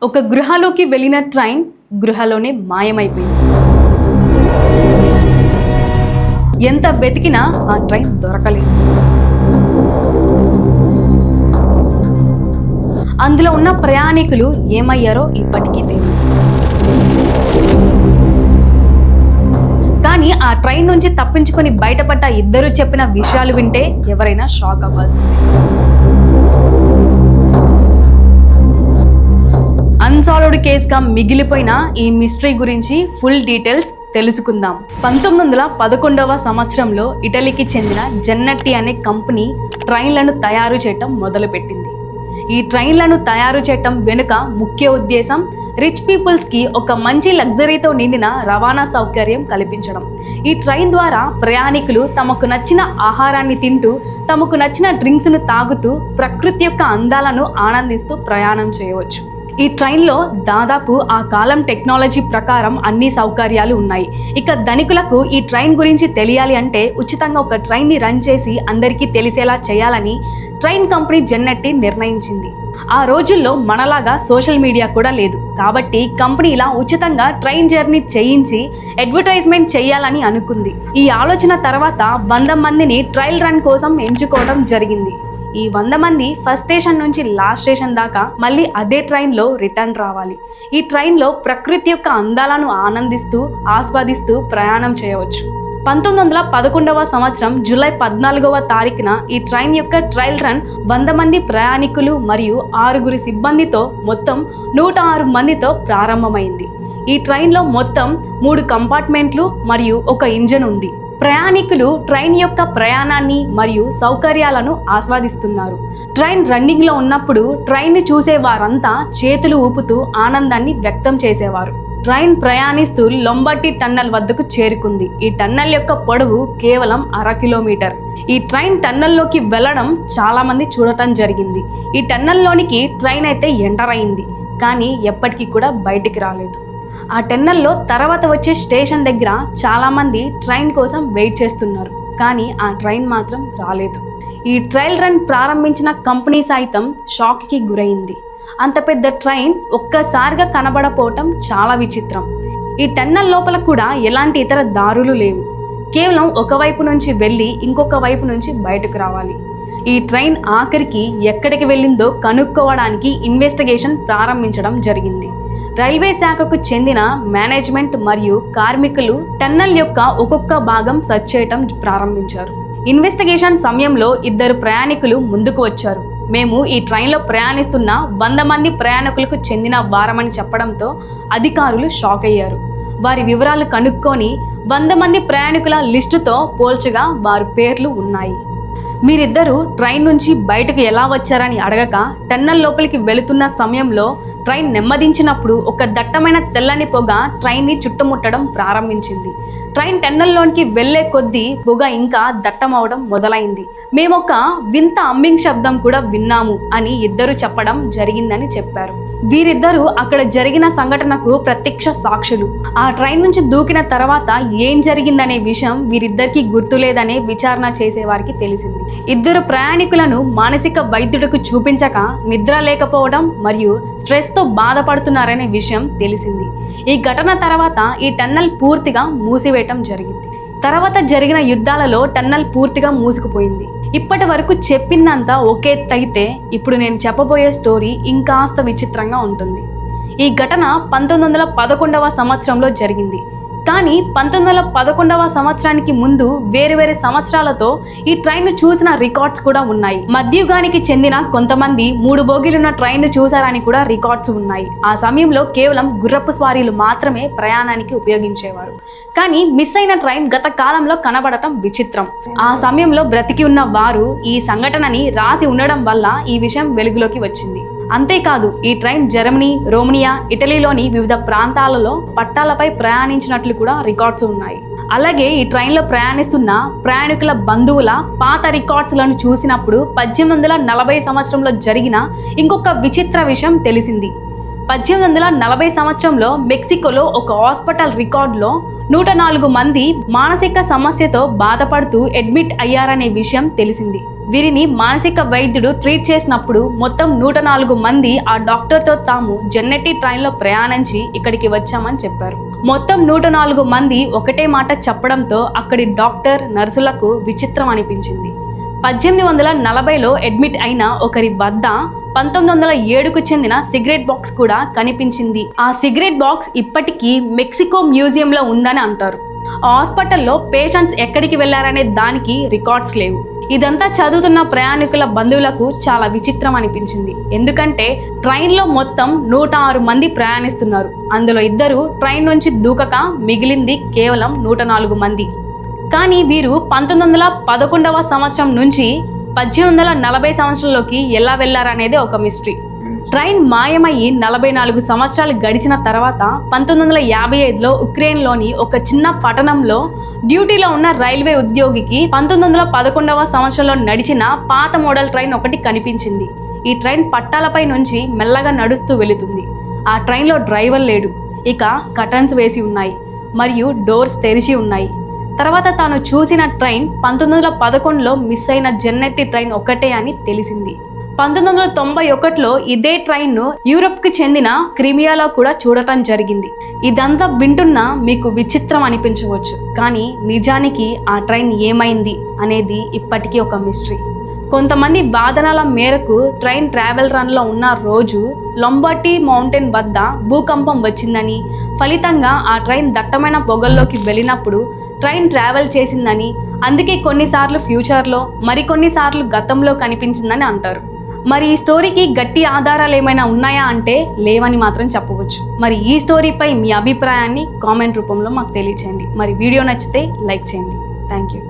ఒక గృహలోకి వెళ్ళిన ట్రైన్ గృహలోనే మాయమైపోయింది. ఎంత వెతికినా ఆ ట్రైన్ దొరకలేదు. అందులో ఉన్న ప్రయాణికులు ఏమయ్యారో ఇప్పటికీ తెలియదు. కానీ ఆ ట్రైన్ నుంచి తప్పించుకొని బయటపడ్డ ఇద్దరు చెప్పిన విషయాలు వింటే ఎవరైనా షాక్ అవ్వాల్సిందే. అన్సాల్వ్డ్ కేసుగా మిగిలిపోయిన ఈ మిస్టరీ గురించి ఫుల్ డీటెయిల్స్ తెలుసుకుందాం. 1911వ సంవత్సరంలో ఇటలీకి చెందిన జెన్నెట్టి అనే కంపెనీ ట్రైన్లను తయారు చేయటం మొదలుపెట్టింది. ఈ ట్రైన్లను తయారు చేయటం వెనుక ముఖ్య ఉద్దేశం రిచ్ పీపుల్స్కి ఒక మంచి లగ్జరీతో నిండిన రవాణా సౌకర్యం కల్పించడం. ఈ ట్రైన్ ద్వారా ప్రయాణికులు తమకు నచ్చిన ఆహారాన్ని తింటూ, తమకు నచ్చిన డ్రింక్స్ను తాగుతూ, ప్రకృతి యొక్క అందాలను ఆనందిస్తూ ప్రయాణం చేయవచ్చు. ఈ ట్రైన్లో దాదాపు ఆ కాలం టెక్నాలజీ ప్రకారం అన్ని సౌకర్యాలు ఉన్నాయి. ఇక ధనికులకు ఈ ట్రైన్ గురించి తెలియాలి అంటే ఉచితంగా ఒక ట్రైన్ని రన్ చేసి అందరికీ తెలిసేలా చేయాలని ట్రైన్ కంపెనీ జెన్నెట్టి నిర్ణయించింది. ఆ రోజుల్లో మనలాగా సోషల్ మీడియా కూడా లేదు. కాబట్టి కంపెనీ ఇలా ఉచితంగా ట్రైన్ జర్నీ చేయించి అడ్వర్టైజ్మెంట్ చేయాలని అనుకుంది. ఈ ఆలోచన తర్వాత 100 మందిని ట్రయల్ రన్ కోసం ఎంచుకోవడం జరిగింది. ఈ 100 మంది ఫస్ట్ స్టేషన్ నుంచి లాస్ట్ స్టేషన్ దాకా మళ్ళీ అదే ట్రైన్లో రిటర్న్ రావాలి. ఈ ట్రైన్లో ప్రకృతి యొక్క అందాలను ఆస్వాదిస్తూ ప్రయాణం చేయవచ్చు. 1911వ సంవత్సరం జూలై 14వ తారీఖున ఈ ట్రైన్ యొక్క ట్రయల్ రన్ 100 మంది ప్రయాణికులు మరియు 6 సిబ్బందితో మొత్తం 106 మందితో ప్రారంభమైంది. ఈ ట్రైన్లో మొత్తం 3 కంపార్ట్మెంట్లు మరియు ఒక ఇంజన్ ఉంది. ప్రయాణికులు ట్రైన్ యొక్క ప్రయాణాన్ని మరియు సౌకర్యాలను ఆస్వాదిస్తున్నారు. ట్రైన్ రన్నింగ్లో ఉన్నప్పుడు ట్రైన్ చూసే వారంతా చేతులు ఊపుతూ ఆనందాన్ని వ్యక్తం చేసేవారు. ట్రైన్ ప్రయాణిస్తూ లొంబర్టీ టన్నల్ వద్దకు చేరుకుంది. ఈ టన్నల్ యొక్క పొడవు కేవలం 1/2 కిలోమీటర్. ఈ ట్రైన్ టన్నల్లోకి వెళ్ళడం చాలా మంది చూడటం జరిగింది. ఈ టన్నల్లోనికి ట్రైన్ అయితే ఎంటర్ అయింది, కానీ ఎప్పటికీ కూడా బయటికి రాలేదు. ఆ టన్నల్లో తర్వాత వచ్చే స్టేషన్ దగ్గర చాలామంది ట్రైన్ కోసం వెయిట్ చేస్తున్నారు, కానీ ఆ ట్రైన్ మాత్రం రాలేదు. ఈ ట్రయల్ రన్ ప్రారంభించిన కంపెనీ సైతం షాక్కి గురైంది. అంత పెద్ద ట్రైన్ ఒక్కసారిగా కనబడపోవటం చాలా విచిత్రం. ఈ టన్నల్ లోపల కూడా ఎలాంటి ఇతర దారులు లేవు. కేవలం ఒకవైపు నుంచి వెళ్ళి ఇంకొక వైపు నుంచి బయటకు రావాలి. ఈ ట్రైన్ ఆఖరికి ఎక్కడికి వెళ్ళిందో కనుక్కోవడానికి ఇన్వెస్టిగేషన్ ప్రారంభించడం జరిగింది. రైల్వే శాఖకు చెందిన మేనేజ్మెంట్ మరియు కార్మికులు టన్నల్ యొక్క ఒక్కొక్క భాగం సర్చ్ చేయటం ప్రారంభించారు. ఇన్వెస్టిగేషన్ సమయంలో 2 ప్రయాణికులు ముందుకు వచ్చారు. మేము ఈ ట్రైన్లో ప్రయాణిస్తున్న 100 మంది ప్రయాణికులకు చెందిన వారమని చెప్పడంతో అధికారులు షాక్ అయ్యారు. వారి వివరాలు కనుక్కొని 100 మంది ప్రయాణికుల లిస్టుతో పోల్చగా వారి పేర్లు ఉన్నాయి. మీరిద్దరూ ట్రైన్ నుంచి బయటకు ఎలా వచ్చారని అడగక టన్నల్ లోపలికి వెళుతున్న సమయంలో ట్రైన్ నెమ్మదించినప్పుడు ఒక దట్టమైన తెల్లని పొగ ట్రైన్ని చుట్టుముట్టడం ప్రారంభించింది. ట్రైన్ టన్నల్లోనికి వెళ్లే కొద్దీ పొగ ఇంకా దట్టమవడం మొదలైంది. మేమొక వింత అమ్మింగ్ శబ్దం కూడా విన్నాము అని ఇద్దరు చెప్పడం జరిగిందని చెప్పారు. వీరిద్దరూ అక్కడ జరిగిన సంఘటనకు ప్రత్యక్ష సాక్షులు. ఆ ట్రైన్ నుంచి దూకిన తర్వాత ఏం జరిగిందనే విషయం వీరిద్దరికి గుర్తులేదనే విచారణ చేసే వారికి తెలిసింది. 2 ప్రయాణికులను మానసిక వైద్యుడికి చూపించక నిద్ర లేకపోవడం మరియు స్ట్రెస్తో బాధపడుతున్నారనే విషయం తెలిసింది. ఈ ఘటన తర్వాత ఈ టన్నల్ పూర్తిగా మూసివేయటం జరిగింది. తర్వాత జరిగిన యుద్ధాలలో టన్నల్ పూర్తిగా మూసుకుపోయింది. ఇప్పటి వరకు చెప్పిందంతా ఒకే ఎత్తైతే ఇప్పుడు నేను చెప్పబోయే స్టోరీ ఇంకాస్త విచిత్రంగా ఉంటుంది. ఈ ఘటన 1911వ సంవత్సరంలో జరిగింది. కానీ 1911వ సంవత్సరానికి ముందు వేరు సంవత్సరాలతో ఈ ట్రైన్ చూసిన రికార్డ్స్ కూడా ఉన్నాయి. మధ్యయుగానికి చెందిన కొంతమంది 3 బోగీలున్న ట్రైన్ చూశారని కూడా రికార్డ్స్ ఉన్నాయి. ఆ సమయంలో కేవలం గుర్రపు స్వారీలు మాత్రమే ప్రయాణానికి ఉపయోగించేవారు. కానీ మిస్ అయిన ట్రైన్ గత కాలంలో కనబడటం విచిత్రం. ఆ సమయంలో బ్రతికి ఉన్న వారు ఈ సంఘటనని రాసి ఉండడం వల్ల ఈ విషయం వెలుగులోకి వచ్చింది. అంతేకాదు ఈ ట్రైన్ జర్మనీ, రోమనియా, ఇటలీలోని వివిధ ప్రాంతాలలో పట్టాలపై ప్రయాణించినట్లు కూడా రికార్డ్స్ ఉన్నాయి. అలాగే ఈ ట్రైన్లో ప్రయాణిస్తున్న ప్రయాణికుల బంధువుల పాత రికార్డ్స్లను చూసినప్పుడు 1840 సంవత్సరంలో జరిగిన ఇంకొక విచిత్ర విషయం తెలిసింది. 1840 సంవత్సరంలో మెక్సికోలో ఒక హాస్పిటల్ రికార్డులో 104 మంది మానసిక సమస్యతో బాధపడుతూ అడ్మిట్ అయ్యారనే విషయం తెలిసింది. వీరిని మానసిక వైద్యుడు ట్రీట్ చేసినప్పుడు మొత్తం 104 మంది ఆ డాక్టర్తో తాము జెన్నెట్టి ట్రైన్లో ప్రయాణించి ఇక్కడికి వచ్చామని చెప్పారు. మొత్తం 104 మంది ఒకటే మాట చెప్పడంతో అక్కడి డాక్టర్ నర్సులకు విచిత్రం అనిపించింది. 1840లో అడ్మిట్ అయిన ఒకరి వద్ద 1907కు చెందిన సిగరెట్ బాక్స్ కూడా కనిపించింది. ఆ సిగరెట్ బాక్స్ ఇప్పటికీ మెక్సికో మ్యూజియంలో ఉందని అంటారు. ఆ హాస్పిటల్లో పేషెంట్స్ ఎక్కడికి వెళ్లారనే దానికి రికార్డ్స్ లేవు. ఇదంతా చదువుతున్న ప్రయాణికుల బంధువులకు చాలా విచిత్రం అనిపించింది. ఎందుకంటే ట్రైన్లో మొత్తం 106 మంది ప్రయాణిస్తున్నారు. అందులో 2 ట్రైన్ నుంచి దూకక మిగిలింది కేవలం 104 మంది. కానీ వీరు 1911వ సంవత్సరం నుంచి 1840 సంవత్సరంలోకి ఎలా వెళ్లారనేది ఒక మిస్టరీ. ట్రైన్ మాయమయ్యి 44 సంవత్సరాలు గడిచిన తర్వాత 1955లో ఉక్రెయిన్లోని ఒక చిన్న పట్టణంలో డ్యూటీలో ఉన్న రైల్వే ఉద్యోగికి 1911వ సంవత్సరంలో నడిచిన పాత మోడల్ ట్రైన్ ఒకటి కనిపించింది. ఈ ట్రైన్ పట్టాలపై నుంచి మెల్లగా నడుస్తూ వెళుతుంది. ఆ ట్రైన్లో డ్రైవర్ లేడు. ఇక కర్టన్స్ వేసి ఉన్నాయి మరియు డోర్స్ తెరిచి ఉన్నాయి. తర్వాత తాను చూసిన ట్రైన్ 1911లో మిస్ అయిన జెన్నెట్టి ట్రైన్ ఒక్కటే అని తెలిసింది. 1991లో ఇదే ట్రైన్ను యూరప్కి చెందిన క్రిమియాలో కూడా చూడటం జరిగింది. ఇదంతా వింటున్నా మీకు విచిత్రం అనిపించవచ్చు, కానీ నిజానికి ఆ ట్రైన్ ఏమైంది అనేది ఇప్పటికీ ఒక మిస్టరీ. కొంతమంది వాదనల మేరకు ట్రైన్ ట్రావెల్ రన్లో ఉన్న రోజు లొంబార్టీ మౌంటైన్ వద్ద భూకంపం వచ్చిందని, ఫలితంగా ఆ ట్రైన్ దట్టమైన పొగల్లోకి వెళ్ళినప్పుడు ట్రైన్ ట్రావెల్ చేసిందని, అందుకే కొన్నిసార్లు ఫ్యూచర్లో మరికొన్నిసార్లు గతంలో కనిపించిందని అంటారు. మరి ఈ స్టోరీకి గట్టి ఆధారాలు ఏమైనా ఉన్నాయా అంటే లేవని మాత్రం చెప్పవచ్చు. మరి ఈ స్టోరీపై మీ అభిప్రాయాన్ని కామెంట్ రూపంలో మాకు తెలియచేయండి. మరి వీడియో నచ్చితే లైక్ చేయండి. Thank you.